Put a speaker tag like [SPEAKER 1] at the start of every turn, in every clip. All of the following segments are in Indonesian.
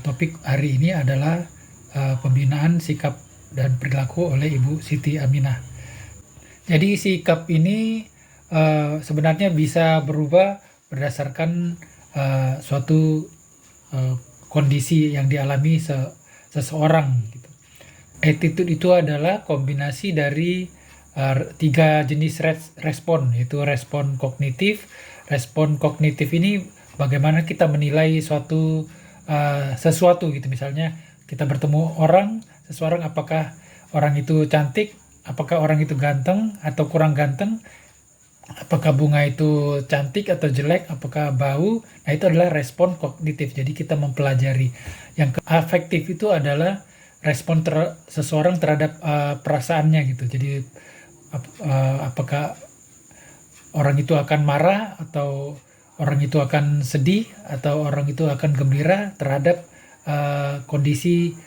[SPEAKER 1] Topik hari ini adalah pembinaan sikap dan perilaku oleh Ibu Siti Aminah. Jadi sikap ini sebenarnya bisa berubah berdasarkan suatu uh, kondisi yang dialami seseorang gitu. Attitude itu adalah kombinasi dari tiga jenis respon, yaitu respon kognitif ini bagaimana kita menilai sesuatu gitu. Misalnya kita bertemu seseorang, apakah orang itu cantik, apakah orang itu ganteng atau kurang ganteng, apakah bunga itu cantik atau jelek, apakah bau. Nah, itu adalah respon kognitif. Jadi kita mempelajari. Yang afektif itu adalah respon seseorang terhadap perasaannya gitu. Jadi apakah orang itu akan marah, atau orang itu akan sedih, atau orang itu akan gembira terhadap kondisi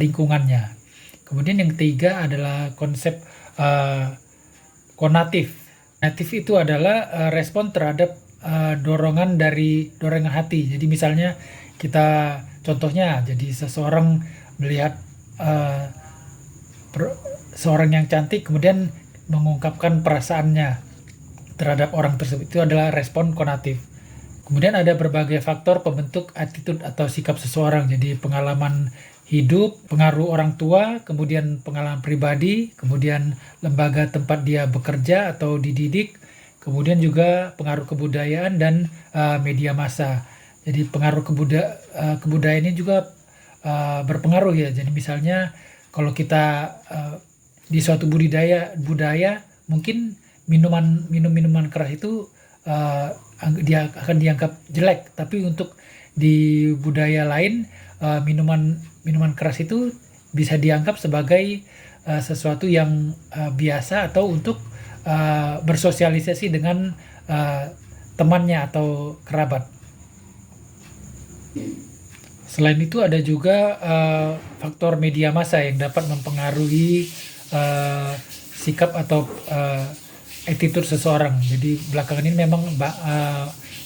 [SPEAKER 1] lingkungannya. Kemudian yang ketiga adalah konsep konatif. Konatif itu adalah respon terhadap dorongan hati. Jadi misalnya kita contohnya, jadi seseorang melihat uh, seorang yang cantik, kemudian mengungkapkan perasaannya terhadap orang tersebut, itu adalah respon konatif. Kemudian ada berbagai faktor pembentuk attitude atau sikap seseorang. Jadi pengalaman hidup, pengaruh orang tua, kemudian pengalaman pribadi, kemudian lembaga tempat dia bekerja atau dididik, kemudian juga pengaruh kebudayaan dan media massa. Jadi pengaruh kebudayaan ini juga berpengaruh ya. Jadi misalnya kalau kita di suatu budaya mungkin minuman keras itu dia akan dianggap jelek, tapi untuk di budaya lain minuman keras itu bisa dianggap sebagai sesuatu yang biasa, atau untuk bersosialisasi dengan temannya atau kerabat. Selain itu ada juga faktor media massa yang dapat mempengaruhi sikap atau attitude seseorang. Jadi belakangan ini memang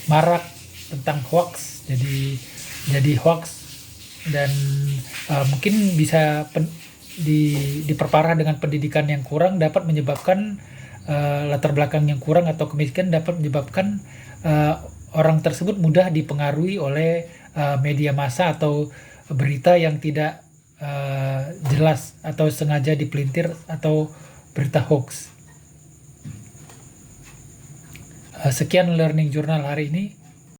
[SPEAKER 1] marak tentang hoax. Jadi hoax, dan mungkin bisa diperparah dengan pendidikan yang kurang, dapat menyebabkan latar belakang yang kurang atau kemiskinan, dapat menyebabkan orang tersebut mudah dipengaruhi oleh media massa atau berita yang tidak jelas atau sengaja dipelintir, atau berita hoax. Sekian Learning Journal hari ini.